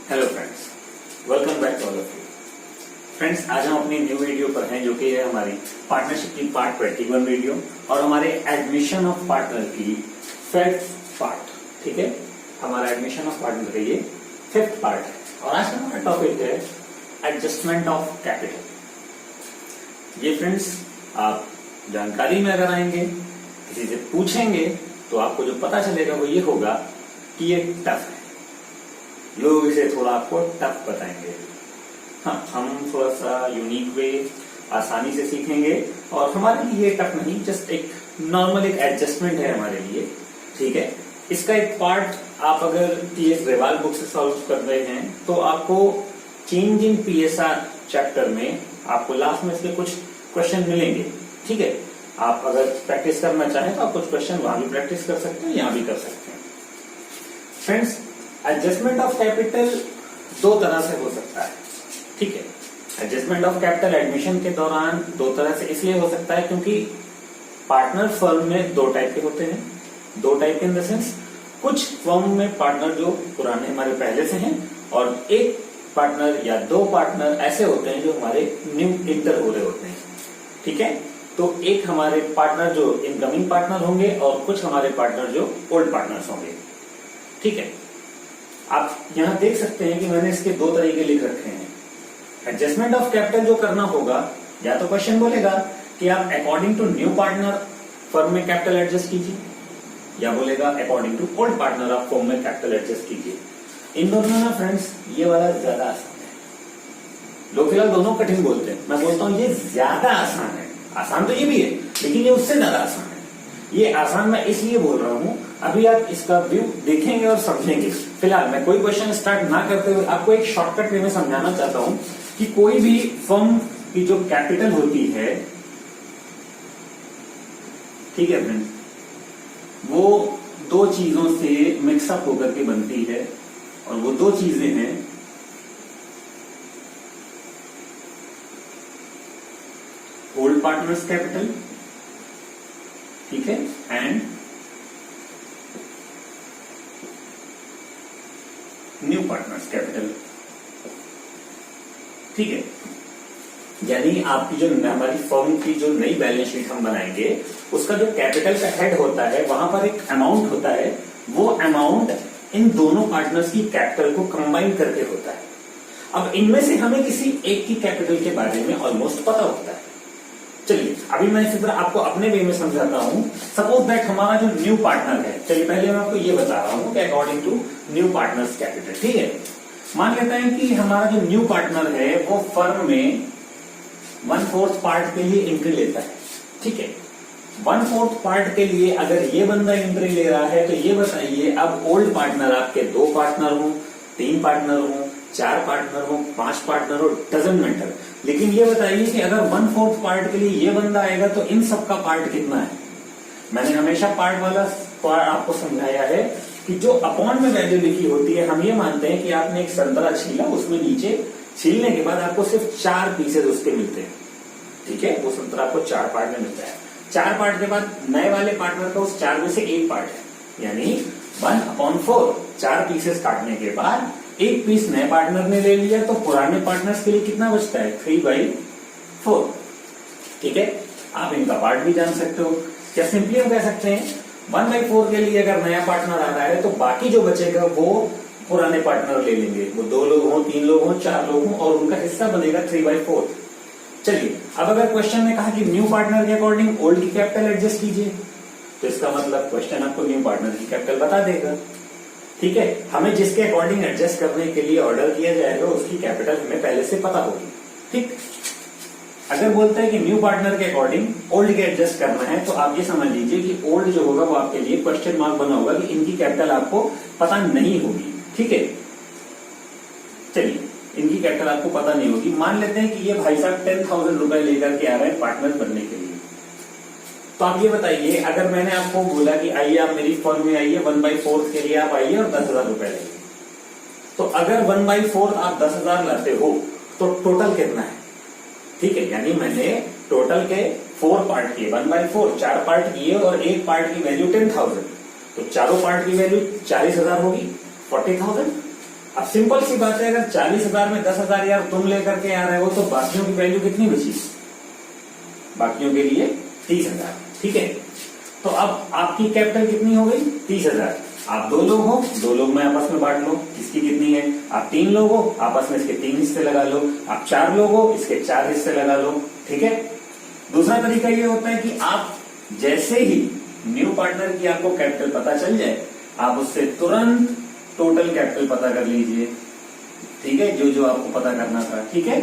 Hello friends, welcome back to all of you. Friends, आज हम अपनी न्यू वीडियो पर हैं जो कि है हमारी पार्टनरशिप की पार्ट 21 वीडियो और हमारे एडमिशन ऑफ पार्टनर की 5th पार्ट। ठीक है, हमारा एडमिशन ऑफ पार्टनर का ये 5th पार्ट है और आज का हमारा टॉपिक है एडजस्टमेंट ऑफ कैपिटल। ये फ्रेंड्स, आप जानकारी में अगर आएंगे, किसी से पूछेंगे तो आपको जो पता चलेगा वो ये होगा कि ये टफ है। लोग इसे थोड़ा आपको टफ बताएंगे। हाँ, हम थोड़ा सा यूनिक वे आसानी से सीखेंगे और हमारे लिए ये टफ नहीं, जस्ट एक नॉर्मल एक एडजस्टमेंट है हमारे लिए। ठीक है, इसका एक पार्ट आप अगर पीएस रेवाल बुक से सॉल्व कर रहे हैं तो आपको चेंज इन पीएसआर चैप्टर में आपको लास्ट में इसके कुछ क्वेश्चन मिलेंगे। ठीक है, आप अगर प्रैक्टिस करना चाहें तो आप कुछ क्वेश्चन वहां भी प्रैक्टिस कर सकते हैं, यहां भी कर सकते हैं। फ्रेंड्स, एडजस्टमेंट ऑफ कैपिटल दो तरह से हो सकता है। ठीक है, एडजस्टमेंट ऑफ कैपिटल एडमिशन के दौरान दो तरह से इसलिए हो सकता है क्योंकि पार्टनर फर्म में दो टाइप के होते हैं। दो टाइप के इन द सेंस, कुछ फर्म में पार्टनर जो पुराने हमारे पहले से हैं और एक पार्टनर या दो पार्टनर ऐसे होते हैं जो हमारे न्यू इंटर हो रहे होते हैं। ठीक है, तो एक हमारे पार्टनर जो इनकमिंग पार्टनर होंगे और कुछ हमारे पार्टनर जो ओल्ड पार्टनर्स होंगे। ठीक है, आप यहां देख सकते हैं कि मैंने इसके दो तरीके लिख रखे हैं। एडजस्टमेंट ऑफ कैपिटल जो करना होगा, या तो क्वेश्चन बोलेगा कि आप according to new partner firm में कैपिटल एडजस्ट कीजिए, या बोलेगा अकॉर्डिंग टू ओल्ड पार्टनर आप फर्म में कैपिटल एडजस्ट कीजिए। इन दोनों में फ्रेंड्स ये वाला ज्यादा आसान है। लोग फिलहाल दोनों कठिन बोलते हैं, मैं बोलता हूं ये ज्यादा आसान है। आसान तो ये भी है लेकिन ये उससे ज्यादा आसान है। ये आसान मैं इसलिए बोल रहा हूं, अभी आप इसका व्यू देखेंगे और समझेंगे। फिलहाल मैं कोई क्वेश्चन स्टार्ट ना करते हुए आपको एक शॉर्टकट वे में समझाना चाहता हूं कि कोई भी फर्म की जो कैपिटल होती है, ठीक है फ्रेंड्स, वो दो चीजों से मिक्सअप होकर के बनती है और वो दो चीजें हैं ओल्ड पार्टनर्स कैपिटल, ठीक है, एंड न्यू पार्टनर्स कैपिटल। ठीक है, यानी आपकी जो हमारी फर्म की जो नई बैलेंस शीट हम बनाएंगे उसका जो कैपिटल का हेड होता है वहां पर एक अमाउंट होता है। वो अमाउंट इन दोनों पार्टनर्स की कैपिटल को कंबाइन करके होता है। अब इनमें से हमें किसी एक की कैपिटल के बारे में ऑलमोस्ट पता होता है। चलिए अभी मैं इसी तरह आपको अपने वे में समझाता हूं। सपोज दैट हमारा जो न्यू पार्टनर है, चलिए पहले मैं आपको ये बता रहा हूं कि according to new partners capital. ठीक है, मान लेते हैं कि हमारा जो न्यू पार्टनर है वो फर्म में 1/4 पार्ट के लिए एंट्री लेता है। ठीक है, 1/4 पार्ट के लिए अगर ये बंदा एंट्री ले रहा है तो ये बताइए, अब ओल्ड पार्टनर आपके 2 पार्टनर हो, 3 पार्टनर हो, 4 पार्टनर हो, 5 पार्टनर हो, डजंट मैटर, लेकिन ये बताइए कि अगर 1/4 पार्ट के लिए ये बंदा आएगा तो इन सबका पार्ट कितना है। मैंने हमेशा पार्ट वाला पार्ट आपको समझाया है कि जो अपॉन में वैल्यू लिखी होती है, हम ये मानते हैं कि आपने एक संतरा छीला, उसमें नीचे छीलने के बाद आपको सिर्फ 4 पीसेज उसके मिलते हैं। ठीक है, वो संतरा आपको 4 पार्ट में मिलता है। 4 पार्ट के बाद नए वाले पार्टनर का उस 4 में से 1 पार्ट है, यानी 1/4। 4 पीसेस काटने के बाद 1 पीस नए पार्टनर ने ले लिया तो पुराने पार्टनर्स के लिए कितना बचता है, 3/4। ठीक है, आप इनका पार्ट भी जान सकते हो। क्या सिंपली हम कह सकते हैं 1/4 के लिए अगर नया पार्टनर आ रहा है तो बाकी जो बचेगा वो पुराने पार्टनर ले लेंगे। वो 2 लोग हों, 3 लोग हों, 4 लोग हों और उनका हिस्सा बनेगा 3/4। चलिए अब अगर क्वेश्चन में कहा कि न्यू पार्टनर के अकॉर्डिंग ओल्ड की कैपिटल एडजस्ट कीजिए, तो इसका मतलब क्वेश्चन आपको न्यू पार्टनर की कैपिटल बता देगा। ठीक है, हमें जिसके अकॉर्डिंग एडजस्ट करने के लिए ऑर्डर किया जाएगा उसकी कैपिटल हमें पहले से पता होगी। ठीक, अगर बोलते हैं कि न्यू पार्टनर के अकॉर्डिंग ओल्ड के एडजस्ट करना है तो आप ये समझ लीजिए कि ओल्ड जो होगा वो आपके लिए क्वेश्चन मार्क बना होगा कि इनकी कैपिटल आपको पता नहीं होगी। ठीक है, चलिए इनकी कैपिटल आपको पता नहीं होगी। मान लेते हैं कि ये भाई साहब 10,000 रुपए लेकर के आ रहे हैं पार्टनर बनने के लिए। तो आप ये बताइए, अगर मैंने आपको बोला कि आइए आप मेरी फर्म में आइए, 1/4 के लिए आप आइए और 10,000 रुपए लाइए, तो अगर 1/4 आप 10,000 लाते हो तो टोटल कितना है। ठीक है, यानी मैंने टोटल के 4 पार्ट किए, 1/4 4 पार्ट किए और एक पार्ट की वैल्यू 10,000, तो चारों पार्ट की वैल्यू 40,000 होगी, 40,000। अब सिंपल सी बात है, अगर 40,000 में 10,000 यार तुम लेकर के आ रहे हो तो बाकियों की वैल्यू कितनी बची? बाकियों के लिए 30,000। ठीक है, तो अब आपकी कैपिटल कितनी हो गई? 30,000। आप 2 लोग हो, 2 लोग में आपस में बांट लो, इसकी कितनी है? आप 3 लोग हो, आपस में इसके 3 हिस्से लगा लो। आप 4 लोग हो, इसके 4 हिस्से लगा लो। ठीक है, दूसरा तरीका ये होता है कि आप जैसे ही न्यू पार्टनर की आपको कैपिटल पता चल जाए, आप उससे तुरंत टोटल कैपिटल पता कर लीजिए। ठीक है, जो जो आपको पता करना था। ठीक है,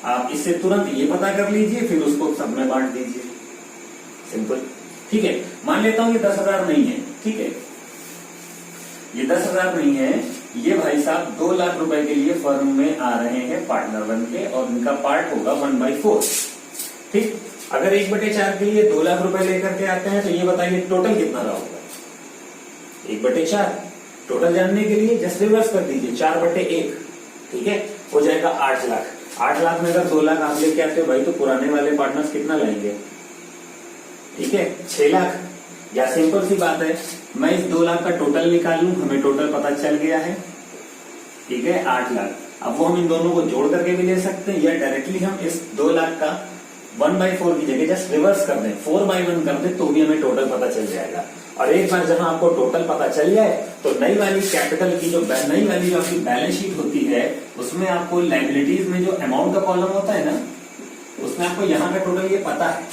आप इससे तुरंत ये पता कर लीजिए, फिर उसको सब में बांट दीजिए। सिंपल। ठीक है, मान लेता हूं ये 10,000 नहीं है। ठीक है, ये 10,000 नहीं है, ये भाई साहब 2 लाख रुपए के लिए फर्म में आ रहे हैं पार्टनर बन के, और इनका पार्ट होगा 1/4। ठीक, अगर 1/4 के लिए 2 लाख रुपए लेकर के आते हैं तो ये बताइए टोटल कितना रहा होगा? 1/4। टोटल जानने के लिए जस्ट रिवर्स कर दीजिए, 4/1। ठीक है, हो जाएगा 8 लाख। 8 लाख में अगर 2 लाख आप लेके आते हो भाई, तो पुराने वाले पार्टनर्स कितना लाएंगे? ठीक है, 6 लाख। या सिंपल सी बात है, मैं इस 2 लाख का टोटल निकाल लूं, हमें टोटल पता चल गया है। ठीक है, 8 लाख। अब वो हम इन दोनों को जोड़ करके भी ले सकते हैं, या डायरेक्टली हम इस 2 लाख का 1/4 की जगह जस्ट रिवर्स कर दें, 4/1 कर दें, तो भी हमें टोटल पता चल जाएगा। और एक बार जहां आपको टोटल पता चल जाए, तो नई वाली कैपिटल की जो नई वाली जो आपकी बैलेंस शीट होती है, उसमें आपको लायबिलिटीज में जो अमाउंट का कॉलम होता है ना, उसमें आपको यहाँ का टोटल ये पता है।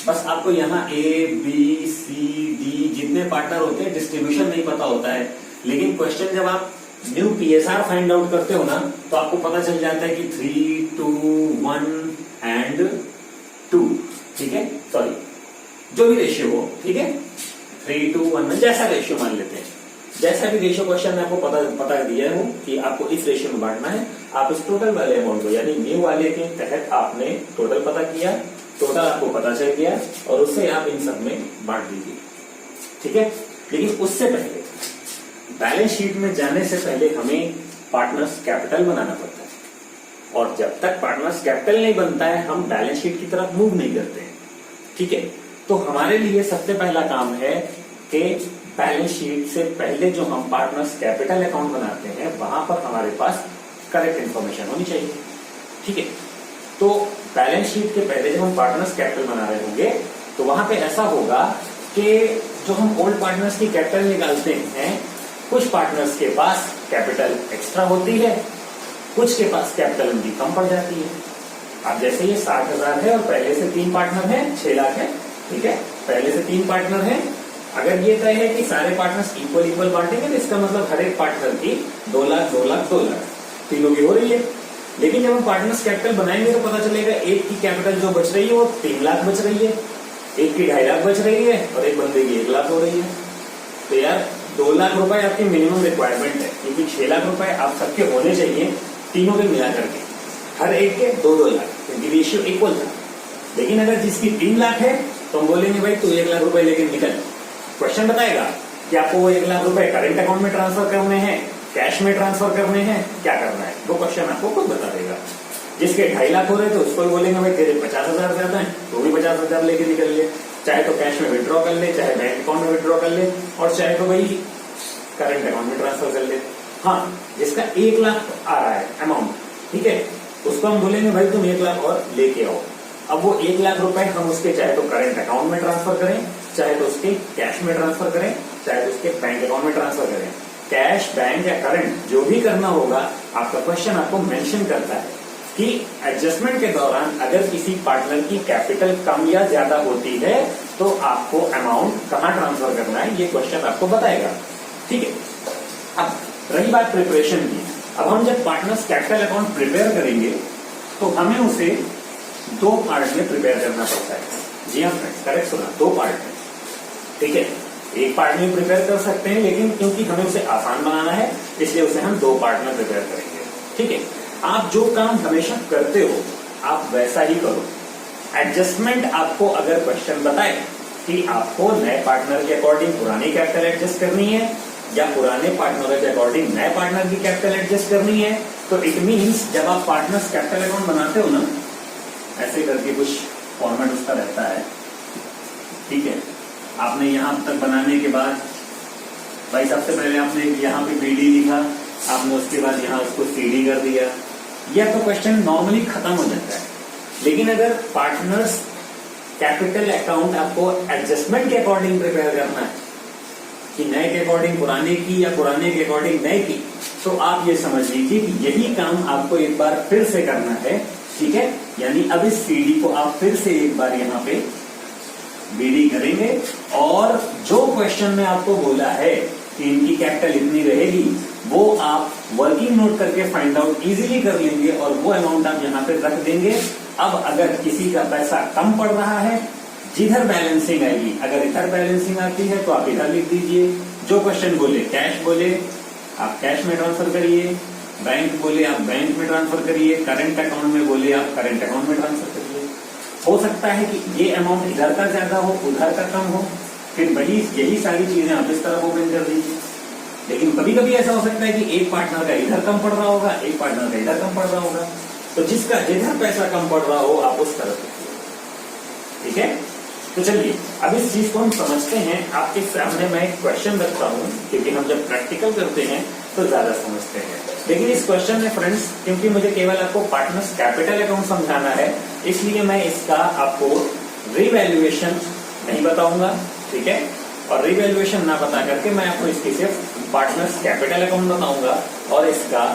बस आपको यहाँ A, B, C, D जितने पार्टनर होते हैं डिस्ट्रीब्यूशन नहीं पता होता है। लेकिन क्वेश्चन जब आप न्यू PSR फाइंड आउट करते हो ना, तो आपको पता चल जाता है कि 3, 2, 1 एंड 2। ठीक है, सॉरी, जो भी रेशियो हो। ठीक है, 3, 2, 1 में जैसा रेशियो मान लेते हैं, जैसा भी रेशियो क्वेश्चन में आपको पता दिया है कि आपको इस रेशियो में बांटना है, आप इस टोटल वाले अमाउंट को, यानी न्यू वाले के तहत आपने टोटल पता किया, टोटल आपको पता चल गया, और उससे आप इन सब में बांट दीजिए। ठीक है, लेकिन उससे पहले बैलेंस शीट में जाने से पहले हमें पार्टनर्स कैपिटल बनाना पड़ता है, और जब तक पार्टनर्स कैपिटल नहीं बनता है, हम बैलेंस शीट की तरफ मूव नहीं करते हैं। ठीक है, तो हमारे लिए सबसे पहला काम है कि बैलेंस शीट से पहले जो हम पार्टनर्स कैपिटल अकाउंट बनाते हैं, वहां पर हमारे पास करेक्ट इंफॉर्मेशन होनी चाहिए। ठीक है, तो बैलेंस शीट के पहले जब हम पार्टनर्स कैपिटल बना रहे होंगे, तो वहां पे ऐसा होगा कि जो हम ओल्ड पार्टनर्स की कैपिटल निकालते हैं, कुछ पार्टनर्स के पास कैपिटल एक्स्ट्रा होती है, कुछ के पास कैपिटल उनकी कम पड़ जाती है। अब जैसे ये 60,000 है और पहले से 3 पार्टनर है, 6 लाख है। ठीक है, पहले से 3 पार्टनर है। अगर ये तय है कि सारे पार्टनर्स इक्वल बांटेंगे, तो इसका मतलब हर एक पार्टनर की 2 लाख 2 लाख 2 लाख तीनों की हो रही है। लेकिन जब हम पार्टनर्स कैपिटल बनाएंगे तो पता चलेगा एक की कैपिटल जो बच रही है वो 3 लाख बच रही है, एक की 2.5 लाख बच रही है, और एक बंदे की 1 लाख हो रही है। तो यार 2 लाख रुपए आपकी मिनिमम रिक्वायरमेंट है, क्योंकि 6 लाख रुपए आप सबके होने चाहिए, तीनों के मिला करके, हर एक के 2-2 लाख, क्योंकि रेशियो इक्वल था। लेकिन अगर जिसकी 3 लाख है, तो हम बोलेंगे भाई तू 1 लाख रुपए लेके निकल। क्वेश्चन बताएगा कि आपको वो 1 लाख रुपए करंट अकाउंट में ट्रांसफर करने हैं, कैश में ट्रांसफर करने हैं, क्या करना है, वो क्वेश्चन आपको खुद बता देगा। जिसके 2.5 लाख हो रहे थे उसको बोलेंगे भाई तेरे 50,000 ज्यादा है, तो भी 50,000 लेके निकल ले, चाहे तो कैश में विड्रॉ कर ले, चाहे बैंक अकाउंट में विड्रॉ कर ले, और चाहे तो भाई करंट अकाउंट में ट्रांसफर कर ले। हाँ, जिसका 1 लाख आ रहा है अमाउंट, ठीक है, उसको हम बोलेंगे भाई तुम 1 लाख और लेके आओ। अब वो 1 लाख रुपए हम उसके चाहे तो करंट अकाउंट में ट्रांसफर करें, चाहे तो उसके कैश में ट्रांसफर करें, चाहे तो उसके बैंक अकाउंट में ट्रांसफर करें। कैश, बैंक या करंट जो भी करना होगा, आपका क्वेश्चन आपको मेंशन करता है कि एडजस्टमेंट के दौरान अगर किसी पार्टनर की कैपिटल कम या ज्यादा होती है, तो आपको अमाउंट कहां ट्रांसफर करना है, ये क्वेश्चन आपको बताएगा। ठीक है, अब रही बात प्रिपरेशन की। अब हम जब पार्टनर्स कैपिटल अकाउंट प्रिपेयर करेंगे, तो हमें उसे 2 पार्ट में प्रिपेयर करना पड़ता है। जी हाँ फ्रेंड्स, करेक्ट सुना, 2 पार्ट में। ठीक है, एक पार्ट में प्रिपेयर कर सकते हैं, लेकिन क्योंकि हमें उसे आसान बनाना है, इसलिए उसे हम 2 पार्ट में प्रिपेयर करेंगे। ठीक है, आप जो काम हमेशा करते हो आप वैसा ही करो। एडजस्टमेंट आपको अगर क्वेश्चन बताए कि आपको नए पार्टनर के अकॉर्डिंग पुरानी कैपिटल एडजस्ट करनी है, या पुराने पार्टनर के अकॉर्डिंग नए पार्टनर की कैपिटल एडजस्ट करनी है, तो इट मीन्स जब आप पार्टनर्स कैपिटल अकाउंट बनाते हो ना, ऐसे करके कुछ फॉर्मेट उसका रहता है। ठीक है, आपने यहां तक बनाने के बाद भाई सबसे पहले आपने यहाँ पे BD लिखा, आपने उसके बाद यहाँ उसको सीडी कर दिया, या तो क्वेश्चन नॉर्मली खत्म हो जाता है। लेकिन अगर पार्टनर्स कैपिटल अकाउंट आपको एडजस्टमेंट के अकॉर्डिंग प्रिपेयर करना है कि नए के अकॉर्डिंग पुराने की या पुराने के अकॉर्डिंग नए की, तो आप ये समझ लीजिए कि यही काम आपको एक बार फिर से करना है, ठीक है। यानी अब इस सीडी को आप फिर से एक बार यहाँ पे बीडी करेंगे और जो क्वेश्चन में आपको बोला है कि इनकी कैपिटल इतनी रहेगी, वो आप वर्किंग नोट करके फाइंड आउट इजीली कर लेंगे और वो अमाउंट आप यहाँ पे रख देंगे। अब अगर किसी का पैसा कम पड़ रहा है, जिधर बैलेंसिंग आएगी, अगर इधर बैलेंसिंग आती है तो आप इधर लिख दीजिए। जो क्वेश्चन बोले कैश बोले आप कैश में ट्रांसफर करिए, बैंक बोले आप बैंक में ट्रांसफर करिए, करंट अकाउंट में बोले आप करंट अकाउंट में ट्रांसफर करिए। हो सकता है कि ये अमाउंट इधर का ज्यादा हो, उधर का कम हो, फिर वही यही सारी चीजें आप इस तरह ओपन कर दीजिए। लेकिन कभी कभी ऐसा हो सकता है कि एक पार्टनर का इधर कम पड़ रहा होगा, एक पार्टनर का इधर कम पड़ रहा होगा, तो जिसका जिधर पैसा कम पड़ रहा हो आप उस तरफ देखिए, ठीक है। तो चलिए अब इस चीज को हम समझते हैं। आपके सामने मैं एक क्वेश्चन रखता हूँ, क्योंकि हम जब प्रैक्टिकल करते हैं तो ज्यादा समझते हैं। लेकिन इस क्वेश्चन में फ्रेंड्स, क्योंकि मुझे केवल आपको पार्टनर्स कैपिटल अकाउंट समझाना है, इसलिए मैं इसका आपको रिवैल्यूएशन नहीं बताऊंगा, ठीक है। और रिवैल्यूएशन ना बता करके मैं आपको इसकी सिर्फ पार्टनर्स कैपिटल अकाउंट बताऊंगा और इसका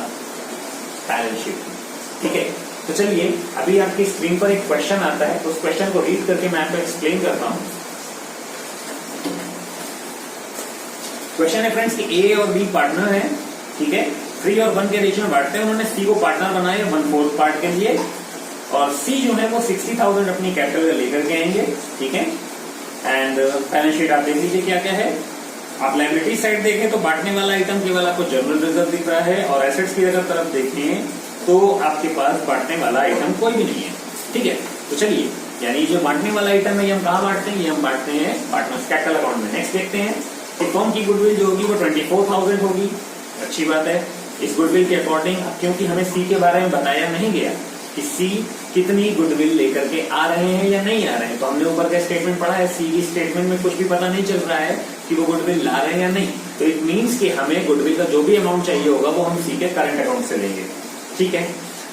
बैलेंस शीट, ठीक है। तो चलिए अभी आपकी स्क्रीन पर एक क्वेश्चन आता है, तो उस क्वेश्चन को रीड करके मैं आपको एक्सप्लेन करता हूं। क्वेश्चन है फ्रेंड्स कि ए और बी पार्टनर है, ठीक है। 3 और 1 के रेशियो में बांटते हैं। उन्होंने सी को पार्टनर बनाया 1/4 पार्ट के लिए, और सी जो है वो 60,000 अपनी कैपिटल लेकर के आएंगे, ठीक है। एंड बैलेंस शीट आप देख लीजिए क्या क्या है। आप लायबिलिटी साइड देखें तो बांटने वाला आइटम केवल आपको जनरल रिजर्व दिख रहा है, और एसेट्स की अगर तरफ देखें तो आपके पास बांटने वाला आइटम कोई भी नहीं है, ठीक है। तो चलिए, यानी जो बांटने वाला आइटम है ये हम कहाँ बांटते हैं, ये हम बांटते हैं पार्टनर्स कैपिटल अकाउंट में। नेक्स्ट देखते हैं कि फर्म की गुडविल जो होगी वो 24,000 होगी, अच्छी बात है। इस गुडविल के अकॉर्डिंग, क्योंकि हमें सी के बारे में बताया नहीं गया कि सी कितनी गुडविल लेकर के आ रहे हैं या नहीं आ रहे हैं, तो हमने ऊपर का स्टेटमेंट पढ़ा है, सी की स्टेटमेंट में कुछ भी पता नहीं चल रहा है कि वो गुडविल ला रहे हैं या नहीं। तो इट मीन्स कि हमें गुडविल का जो भी अमाउंट चाहिए होगा वो हम सी के करंट अकाउंट से लेंगे, ठीक है।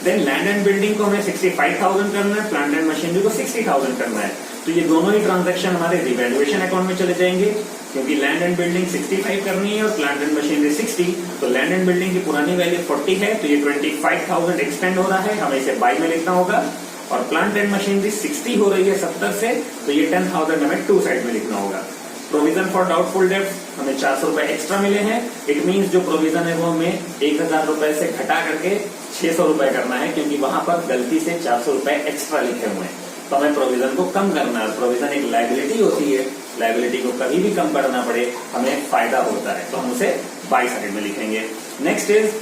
देन लैंड एंड बिल्डिंग को हमें 65,000 करना है, प्लांट एंड मशीनरी को 60,000 करना है। तो ये दोनों ही ट्रांजैक्शन हमारे रिवैल्यूएशन अकाउंट में चले जाएंगे, क्योंकि लैंड एंड बिल्डिंग 65 करनी है और प्लांट एंड मशीनरी 60। तो लैंड एंड बिल्डिंग की पुरानी वैल्यू 40 है, तो ये 25,000 एक्सटेंड हो रहा है, हमें इसे बाई में लिखना होगा। और प्लांट एंड मशीनरी 60 हो रही है 70 से, तो ये 10,000 हमें 2 साइड में लिखना होगा। प्रोविजन फॉर डाउटफुल डेब्ट हमें 400 रुपए एक्स्ट्रा मिले हैं। इट मीन्स जो प्रोविजन है वो हमें 1,000 रुपए से घटा करके 600 रुपए करना है, क्योंकि वहां पर गलती से 400 रुपए एक्स्ट्रा लिखे हुए हैं, तो हमें प्रोविजन को कम करना है। प्रोविजन एक लायबिलिटी होती है, लायबिलिटी को कभी भी कम करना पड़े हमें फायदा होता है, तो हम उसे बाई साइड में लिखेंगे। Next is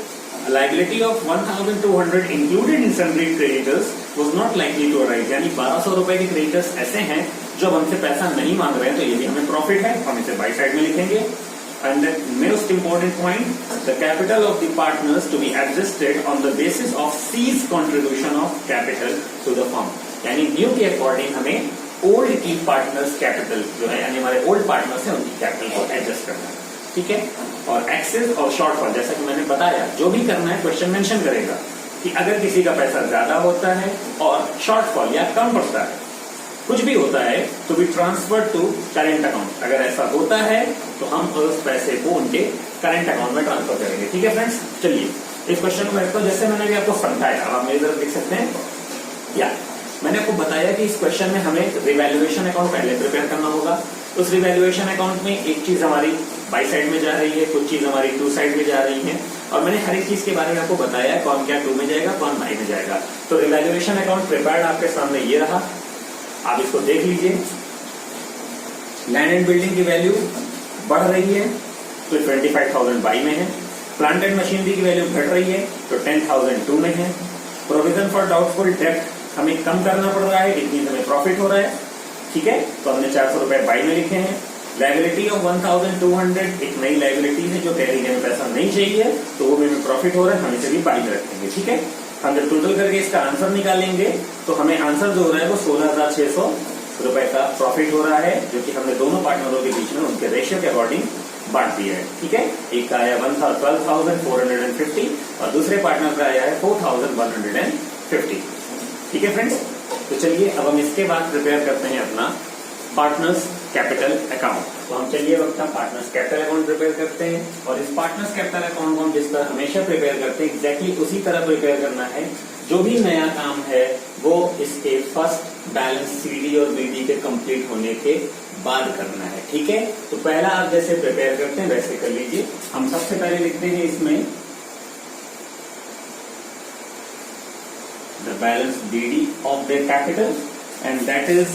liability of 1,200 included in sundry creditors was not likely to arise, यानी 1,200 रुपए के क्रेडिटर्स ऐसे हैं जो हमसे पैसा नहीं मांग रहे हैं, तो ये भी हमें प्रॉफिट है, हम इसे बाई साइड में लिखेंगे। And the most important point, the capital of the partners to be adjusted on the basis of C's contribution of capital to the firm, यानी न्यू के अकॉर्डिंग हमें ओल्ड की पार्टनर्स कैपिटल जो है, यानी हमारे ओल्ड पार्टनर्स है उनकी कैपिटल को एडजस्ट करना है, ठीक है। और एक्सेस और शॉर्टफॉल, जैसा कि मैंने बताया, जो भी करना है क्वेश्चन मेंशन करेगा कि अगर किसी का पैसा ज्यादा होता है और शॉर्टफॉल या कम पड़ता है, कुछ भी होता है, तो भी ट्रांसफर टू करेंट अकाउंट। अगर ऐसा होता है तो हम उस पैसे को उनके करेंट अकाउंट में ट्रांसफर करेंगे, ठीक है फ्रेंड्स। चलिए इस क्वेश्चन को मैं जैसे मैंने भी आपको समझाया, आप मेरी तरफ देख सकते हैं, या मैंने आपको बताया कि इस क्वेश्चन में हमें रिवैल्यूएशन अकाउंट पहले प्रिपेयर करना होगा। उस रिवैल्यूएशन अकाउंट में एक चीज हमारी बाई साइड में जा रही है, कुछ चीज हमारी टू साइड में जा रही है, और मैंने हर एक चीज के बारे में आपको बताया कौन क्या टू में जाएगा, कौन बाई में जाएगा। तो रिवैल्यूएशन अकाउंट प्रिपेयर्ड आपके सामने ये रहा, आप इसको देख लीजिए। लैंड एंड बिल्डिंग की वैल्यू बढ़ रही है तो 25,000 बाई में है। प्लांट एंड मशीनरी की वैल्यू घट रही है तो 10,000 टू में है। प्रोविजन फॉर डाउटफुल डेब्ट हमें कम करना पड़ रहा है, इतनी हमें प्रॉफिट हो रहा है, ठीक है, तो हमने 400 रुपए बाई में लिखे हैं। लायबिलिटी ऑफ 1,200 एक नई लायबिलिटी है जो कह रही है हमें पैसा नहीं चाहिए, तो वो में प्रॉफिट हो रहा है, हम इसे भी बाई में रखेंगे, ठीक है। हम जब टोटल करके इसका आंसर निकालेंगे तो हमें आंसर जो हो रहा है वो 16,600 रुपए का प्रॉफिट हो रहा है, जो कि हमने दोनों पार्टनरों के बीच में उनके रेशियो के अकॉर्डिंग बांट दिया है, ठीक है। एक का आया 12,450 और दूसरे पार्टनर का आया है 4,150, ठीक है फ्रेंड्स। तो चलिए अब हम इसके बाद प्रिपेयर करते हैं अपना पार्टनर्स कैपिटल अकाउंट। तो हम चलिए अब अपना पार्टनर्स कैपिटल अकाउंट प्रिपेयर करते हैं और इस पार्टनर्स कैपिटल अकाउंट को हम जिस तरह हमेशा प्रिपेयर करते हैं एग्जैक्टली उसी तरह प्रिपेयर करना है। जो भी नया काम है वो इसके फर्स्ट बैलेंस सीडी और बीडी के कंप्लीट होने के बाद करना है, ठीक है। तो पहला आप जैसे प्रिपेयर करते हैं वैसे कर लीजिए। हम सबसे पहले लिखते हैं इसमें the balance BD of their capital and that is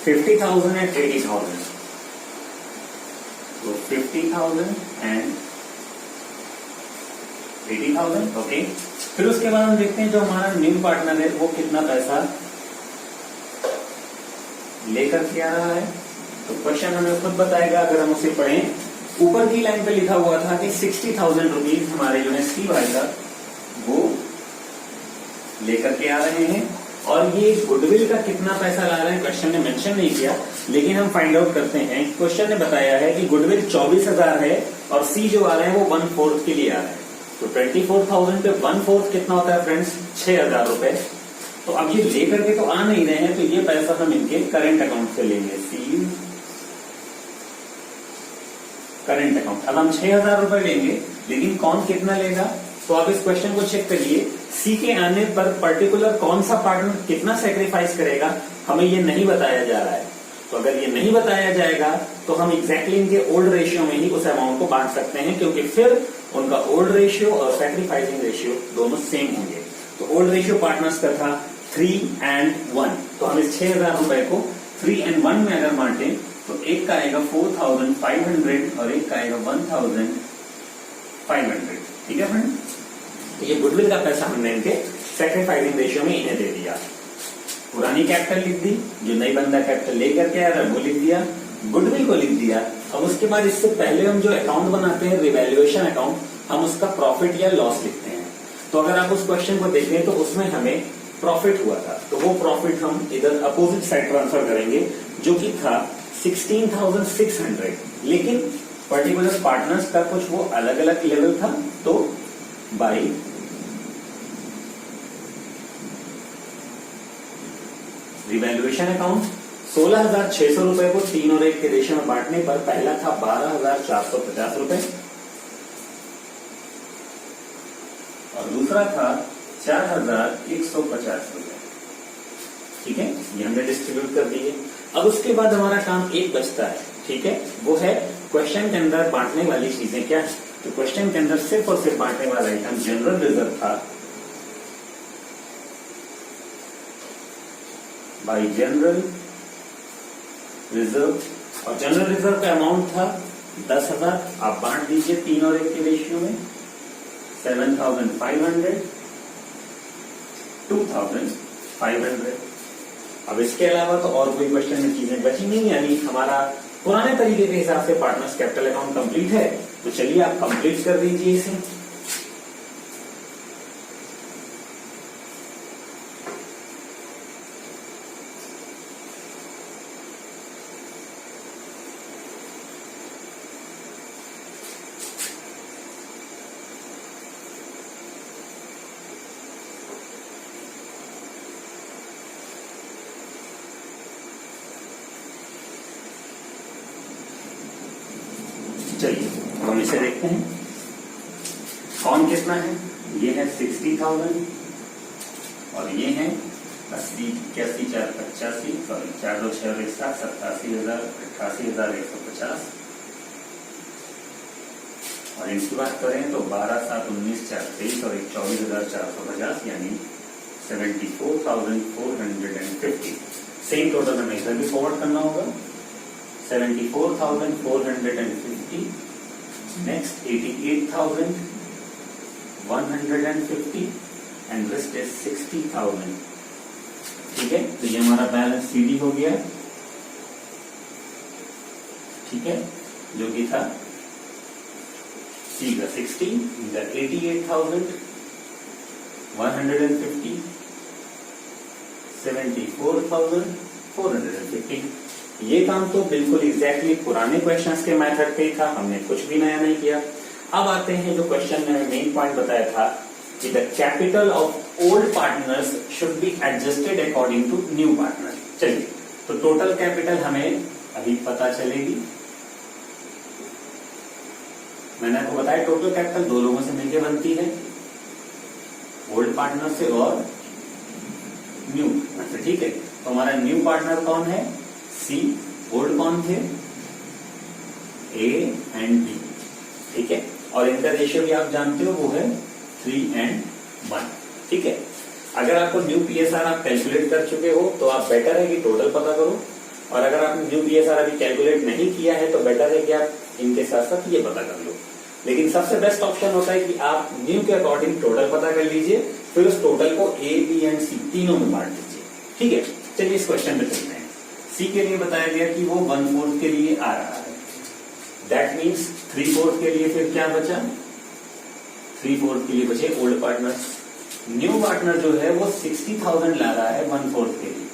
50,000 and 80,000. So 50,000 and 80,000, okay. फिर उसके बाद हम देखते हैं जो हमारा न्यू पार्टनर है वो कितना पैसा लेकर के आ रहा है। तो क्वेश्चन हमें खुद बताएगा अगर हम उसे पढ़ें। ऊपर की लाइन पे लिखा हुआ था कि 60,000 रुपीज हमारे जो है सी भाई का वो लेकर के आ रहे हैं और ये गुडविल का कितना पैसा ला रहे हैं क्वेश्चन ने मेंशन नहीं किया, लेकिन हम फाइंड आउट करते हैं। क्वेश्चन ने बताया है कि गुडविल 24,000 है और सी जो आ रहे हैं वो 1/4 के लिए आ रहे हैं। तो 24,000 पे 1/4 कितना होता है फ्रेंड्स, 6,000 रुपए। तो अब ये लेकर के तो आ नहीं रहे हैं, तो ये पैसा हम इनके करेंट अकाउंट से लेंगे, सी करेंट अकाउंट। अब हम 6,000 रुपए लेंगे, लेकिन कौन कितना लेगा। तो आप इस क्वेश्चन को चेक करिए, सी के आने पर पर्टिकुलर कौन सा पार्टनर कितना सेक्रीफाइस करेगा हमें ये नहीं बताया जा रहा है। तो अगर ये नहीं बताया जाएगा तो हम एग्जैक्टली इनके ओल्ड रेशियो में ही उस अमाउंट को बांट सकते हैं, क्योंकि फिर उनका ओल्ड रेशियो और सेक्रीफाइसिंग रेशियो दोनों सेम होंगे। तो ओल्ड रेशियो पार्टनर्स का था 3 and 1। तो हम इस 6,000 रुपए को 3 and 1 में अगर बांटे तो एक का आएगा 4,500 और एक का आएगा 1,500, ठीक है फ्रेंड। तो ये गुडविल का पैसा हमने इनके सेक्रीफाइसिंग रेशियो में इन्हें दे दिया। पुरानी कैपिटल लिख दी, जो नई बंदा कैपिटल लेकर के आ रहा है वो लिख दिया, गुडविल को लिख दिया। अब उसके बाद इससे पहले हम जो अकाउंट बनाते हैं रिवैल्यूएशन अकाउंट, हम उसका प्रॉफिट या लॉस लिखते हैं। तो अगर आप उस क्वेश्चन को देखें तो उसमें हमें प्रॉफिट हुआ था, तो वो प्रॉफिट हम इधर अपोजिट साइड ट्रांसफर करेंगे, जो कि था 16,600। लेकिन पर्टिकुलर पार्टनर्स का कुछ वो अलग अलग लेवल था, तो बाई रिवैल्यूएशन अकाउंट 16,600 रुपए को 3 और 1 के रेशियो में बांटने पर पहला था 12,450 रुपए और दूसरा था 4,150 रुपए, ठीक है। ये हमने डिस्ट्रीब्यूट कर दिए। अब उसके बाद हमारा काम एक बचता है, ठीक है, वो है क्वेश्चन के अंदर बांटने वाली चीजें क्या है। तो क्वेश्चन के अंदर सिर्फ और सिर्फ बांटने वाला आइटम जनरल रिजर्व था बाई जनरल रिजर्व, और जनरल रिजर्व का अमाउंट था 10,000। आप बांट दीजिए 3 और 1 के रेशियो में, 7,500, 2,500। अब इसके अलावा तो और कोई क्वेश्चन में चीजें बची नहीं, यानी हमारा पुराने तरीके के हिसाब से पार्टनर्स कैपिटल अकाउंट कंप्लीट है। तो चलिए आप कंप्लीट कर दीजिए इसे। चलिए हम इसे देखते हैं कौन कितना है। ये है 60,000 और ये है 80, 81, 4, 85, सॉरी 4, 2, 6, 1, 7, 87,000, 88,150। और इनकी बात करें तो 12, 7, 19, 4, 23 और 24,450, यानी 74,450। सेम टोटल हमें इधर भी फॉरवर्ड करना होगा, 74,450, next 88,150 and rest is 60,000, ठीक है। तो ये हमारा बैलेंस सीडी हो गया, ठीक है, जो कि था सी का 60, इधर 88,150, 74,450, ये काम तो बिल्कुल एग्जैक्टली पुराने क्वेश्चंस के मेथड पे ही था, हमने कुछ भी नया नहीं किया। अब आते हैं जो क्वेश्चन में मेन पॉइंट बताया था कि the capital of old partners should be adjusted according to new partner. चलिए, तो टोटल कैपिटल हमें अभी पता चलेगी। मैंने आपको बताया टोटल कैपिटल दो लोगों से मिलकर बनती है, ओल्ड पार्टनर से और न्यू पार्टनर से। ठीक है, तो हमारा न्यू पार्टनर कौन है? सी। ओल्ड कौन थे? A and B. ठीक है, और इनका रेशियो भी आप जानते हो, वो है 3:1। ठीक है, अगर आपको न्यू पीएसआर आप कैलकुलेट कर चुके हो तो आप बेटर है कि टोटल पता करो, और अगर आपने न्यू पीएसआर अभी कैलकुलेट नहीं किया है तो बेटर है कि आप इनके साथ साथ ये पता कर लो। लेकिन सबसे बेस्ट ऑप्शन होता है कि आप न्यू के अकॉर्डिंग टोटल पता कर लीजिए, फिर उस टोटल को ए, बी एंड सी तीनों में बांट दीजिए। ठीक है, चलिए इस क्वेश्चन पे चलते हैं। सी के लिए बताया गया कि वो 1/4 के लिए आ रहा है, दैट मीन्स 3/4 के लिए फिर क्या बचा? 3/4 के लिए बचे ओल्ड पार्टनर। न्यू पार्टनर जो है वो 60,000 ला रहा है 1/4 के लिए।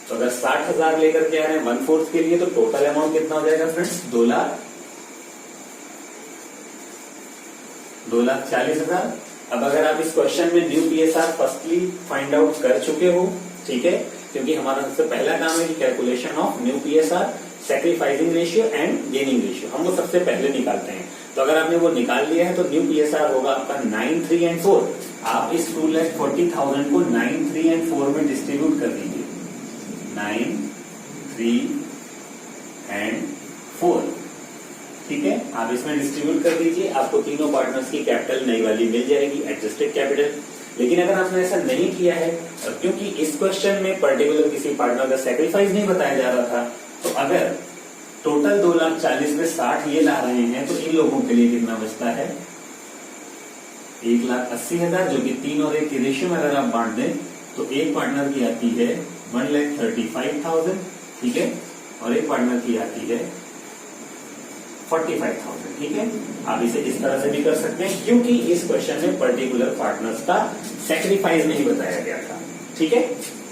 तो अगर 60,000 लेकर के आ रहे हैं 1/4 के लिए, तो टोटल अमाउंट कितना हो जाएगा फ्रेंड्स? 2,40,000। अब अगर आप इस क्वेश्चन में new PSR firstly find out कर चुके हो, ठीक है, क्योंकि हमारा सबसे पहला काम है कि calculation of new PSR, sacrificing ratio and gaining ratio, हम वो सबसे पहले निकालते हैं। तो अगर आपने वो निकाल लिया है तो न्यू पीएसआर होगा आपका 9, 3 एंड 4। आप इस 2,40,000 को 9, 3 एंड 4 में डिस्ट्रीब्यूट कर दीजिए। 9, 3 एंड 4। ठीक है, आप इसमें डिस्ट्रीब्यूट कर दीजिए, आपको तीनों पार्टनर्स की कैपिटल नई वाली मिल जाएगी, एडजस्टेड कैपिटल। लेकिन अगर आपने ऐसा नहीं किया है, और क्योंकि इस क्वेश्चन में पर्टिकुलर किसी पार्टनर का सैक्रिफाइस नहीं बताया जा रहा था, तो अगर टोटल 2,40,000 में 60 ये ला रहे हैं तो इन लोगों के लिए कितना बचता है? 1,80,000, जो कि 3 और 1 की रेशियो में अगर आप बांट दें तो एक पार्टनर की आती है 1,35,000। ठीक है, और एक पार्टनर की आती है 45,000। ठीक है, आप इसे इस तरह से भी कर सकते हैं, क्योंकि इस क्वेश्चन में पर्टिकुलर पार्टनर्स का सैक्रिफाइस नहीं बताया गया था। ठीक है,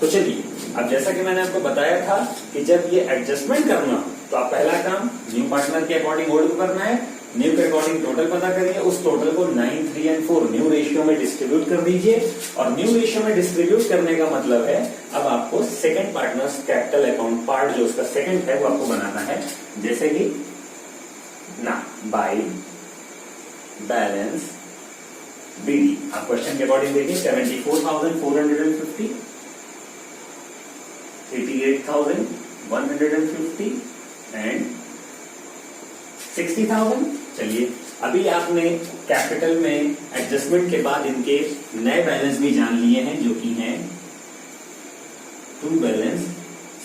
तो चलिए, अब जैसा कि मैंने आपको बताया था कि जब ये एडजस्टमेंट करना हो तो आप पहला काम न्यू पार्टनर के अकॉर्डिंग ओल्ड को करना है, न्यू के अकॉर्डिंग टोटल पता करिए, उस टोटल को 9, 3 एंड 4 न्यू रेशियो में डिस्ट्रीब्यूट कर दीजिए। और न्यू रेशियो में डिस्ट्रीब्यूट करने का मतलब है अब आपको second partners capital account part जो उसका सेकंड है वो आपको बनाना है। जैसे कि ना बाय बैलेंस बीडी, आप क्वेश्चन के अकॉर्डिंग देखिए 74,450, 88,150 एंड 60,000। चलिए, अभी आपने कैपिटल में एडजस्टमेंट के बाद इनके नए बैलेंस भी जान लिए हैं, जो कि हैं टू बैलेंस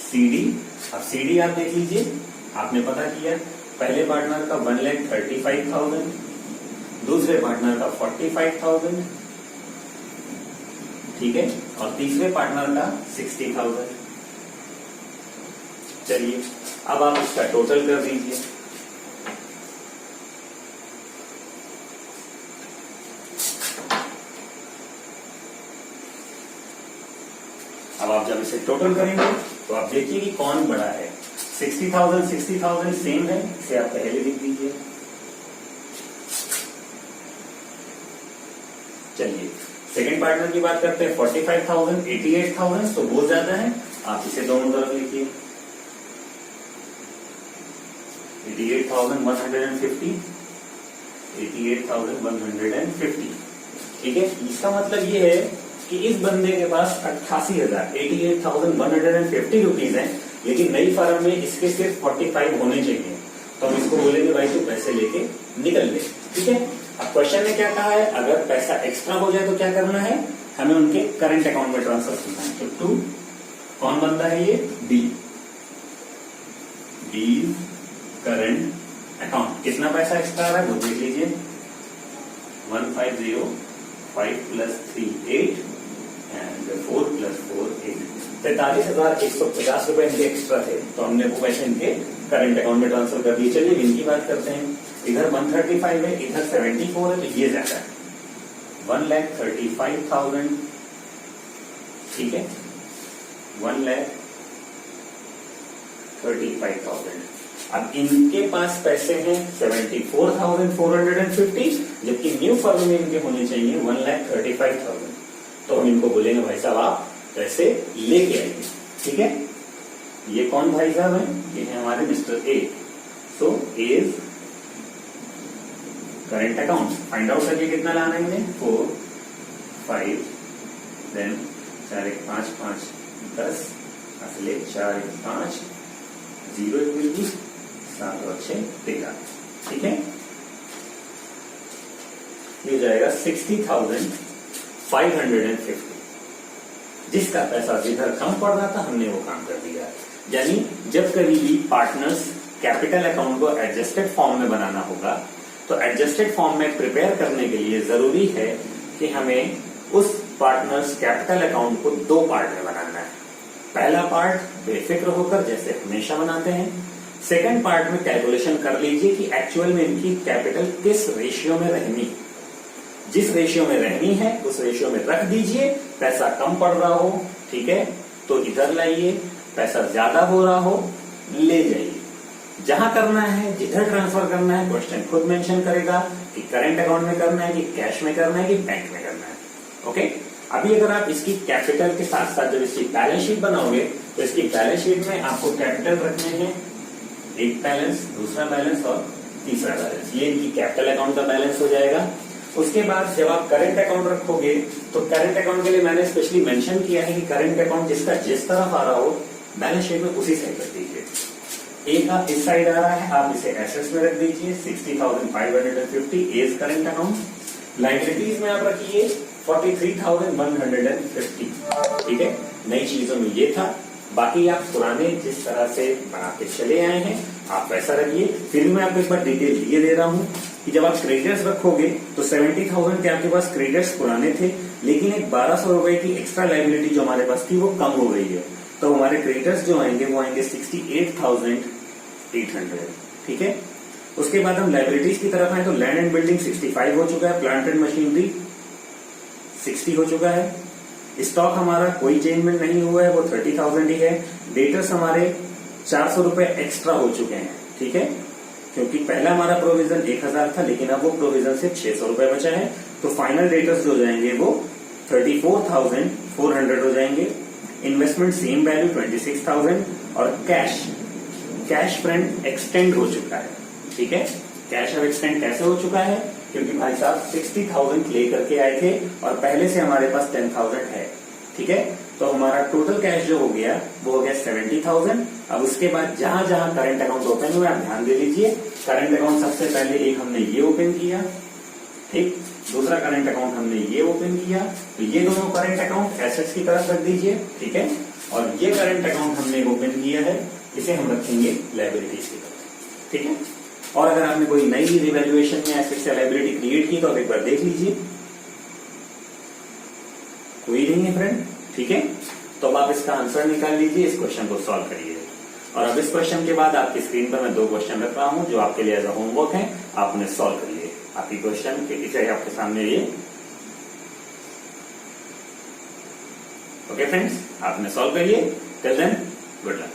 सीडी। अब सीडी आप देख लीजिए, आपने पता किया पहले पार्टनर का 1,35,000, दूसरे पार्टनर का 45,000, ठीक है, और तीसरे पार्टनर का 60,000। चलिए, अब आप इसका टोटल कर दीजिए। अब आप जब इसे टोटल करेंगे तो आप देखिए कि कौन बड़ा है। 60,000 सेम है, इसे आप पहले लिख दीजिए। चलिए, सेकंड पार्टनर की बात करते हैं, 45,000, 88,000, तो बहुत ज्यादा है, आप इसे दोनों तरफ लिखिए। 88,150, 88,150। ठीक है, इसका मतलब ये है कि इस बंदे के पास 88,150 रुपीज है, लेकिन नई फर्म में इसके सिर्फ 45 होने चाहिए, तो हम इसको बोलेंगे भाई तू पैसे लेके निकल ले। ठीक है, अब क्वेश्चन में क्या कहा है, अगर पैसा एक्स्ट्रा हो जाए तो क्या करना है, हमें उनके करंट अकाउंट में ट्रांसफर करना है। तो टू कौन बनता है, ये डी, डी करंट अकाउंट। कितना पैसा एक्स्ट्रा आ रहा है वो देख लीजिए, 1,505 + 3 8 एंड 4 + 4 8, 43,150 रुपए इनके एक्स्ट्रा थे, तो हमने वो पैसे इनके करंट अकाउंट में ट्रांसफर कर दिए। चलिए इनकी बात करते हैं, इधर 135 है, इधर 74 है, तो ये ज्यादा है, 1,35,000। ठीक है, 35,000। अब इनके पास पैसे हैं 74,450, जबकि न्यू फर्म में इनके होने चाहिए 1,35,000। तो हम इनको बोलेंगे भाई साहब आप पैसे लेके आइए, ठीक है। ये कौन भाई साहब हैं? ये है हमारे mister A. So as current account find out करके कितना लाना है इन्हें? 4, 5, देन 4 1 5 5 10, असले 4 1 5, 0 1 विल बी 7 और 6 13, ठीक है। ये जाएगा 60,550। जिसका पैसा जिधर कम पड़ रहा था हमने वो काम कर दिया। यानी जब कभी भी पार्टनर्स कैपिटल अकाउंट को एडजस्टेड फॉर्म में बनाना होगा तो एडजस्टेड फॉर्म में प्रिपेयर करने के लिए जरूरी है कि हमें उस पार्टनर्स कैपिटल अकाउंट को 2 पार्ट में बनाना है। पहला पार्ट बेफिक्र होकर जैसे हमेशा बनाते हैं, सेकंड पार्ट में कैलकुलेशन कर लीजिए कि एक्चुअल में इनकी कैपिटल किस रेशियो में रहनी है। जिस रेशियो में रहनी है उस रेशियो में रख दीजिए। पैसा कम पड़ रहा हो, ठीक है, तो इधर लाइए, पैसा ज्यादा हो रहा हो ले जाइए। जहां करना है, जिधर ट्रांसफर करना है, क्वेश्चन खुद मेंशन करेगा कि करंट अकाउंट में करना है कि कैश में करना है कि बैंक में करना है। ओके, अभी अगर आप इसकी कैपिटल के साथ साथ जब इसकी बैलेंस शीट बनाओगे तो इसकी बैलेंस शीट में आपको कैपिटल रखने हैं, एक बैलेंस, दूसरा बैलेंस और तीसरा बैलेंस। ये इनकी कैपिटल अकाउंट का बैलेंस हो जाएगा। उसके बाद जब आप करंट अकाउंट रखोगे तो करंट अकाउंट के लिए मैंने स्पेशली मेंशन किया है कि करंट अकाउंट जिसका जिस तरफ आ रहा हो बैलेंस शीट में उसी साइड रख दीजिए। एक आप इस साइड आ रहा है, आप इसे एसेट्स में रख दीजिए 60,550 एज करंट अकाउंट। लायबिलिटीज में आप रखिए 43,150, ठीक है। नई चीजों में ये था, बाकी आप पुराने जिस तरह से बनाते चले आए हैं आप वैसा रखिए। फिर मैं आपको एक बार डिटेल ये दे रहा हूं कि जब आप क्रेडिटर्स रखोगे तो 70,000 के आपके पास क्रेडिटर्स पुराने थे, लेकिन एक 1,200 रुपए की एक्स्ट्रा लायबिलिटी जो हमारे पास थी वो कम हो गई है। तो हमारे क्रेडिटर्स जो आएंगे वो आएंगे 68,800, ठीक है। उसके बाद हम लायबिलिटीज की तरफ आए तो लैंड एंड बिल्डिंग 65 हो चुका है, प्लांट एंड मशीनरी 60 हो चुका है। स्टॉक हमारा कोई चेंजमेंट नहीं हुआ है, वो 30,000 ही है। डेटर्स हमारे 400 रुपए एक्स्ट्रा हो चुके हैं, ठीक है, क्योंकि पहला हमारा प्रोविजन 1,000 था लेकिन अब वो प्रोविजन से 600 रुपए बचा है। तो फाइनल डेटर्स जो जाएंगे वो 34,400 हो जाएंगे। इन्वेस्टमेंट सेम वैल्यू 26,000 और कैश फ्रेंड एक्सटेंड हो चुका है, ठीक है। कैश अब एक्सटेंड कैसे हो चुका है? क्योंकि भाई साहब 60,000 ले करके आए थे और पहले से हमारे पास 10,000 है, ठीक है। तो हमारा टोटल कैश जो हो गया वो हो गया 70,000। अब उसके बाद जहां जहां करंट अकाउंट ओपन हुए आप ध्यान दे लीजिए। करंट अकाउंट सबसे पहले एक हमने ये ओपन किया, ठीक, दूसरा करंट अकाउंट हमने ये ओपन किया। तो ये दोनों करंट अकाउंट एसेट्स की तरफ रख दीजिए, ठीक है। और ये करंट अकाउंट हमने ओपन किया है, इसे हम रखेंगे लायबिलिटीज की तरफ, ठीक है। और अगर आपने कोई नई रिवैल्यूएशन में एसेट्स या लायबिलिटी क्रिएट की तो आप एक बार देख लीजिए। कोई नहीं है फ्रेंड, ठीक है। तो अब आप इसका आंसर निकाल लीजिए, इस क्वेश्चन को सॉल्व करिए। और अब इस क्वेश्चन के बाद आपकी स्क्रीन पर मैं 2 क्वेश्चन रख रहा हूं जो आपके लिए एज अ होमवर्क है, आप उन्हें सॉल्व करिए। आपकी क्वेश्चन के पीछे आपके सामने ये। ओके फ्रेंड्स, आपने सॉल्व करिए। Till then good luck.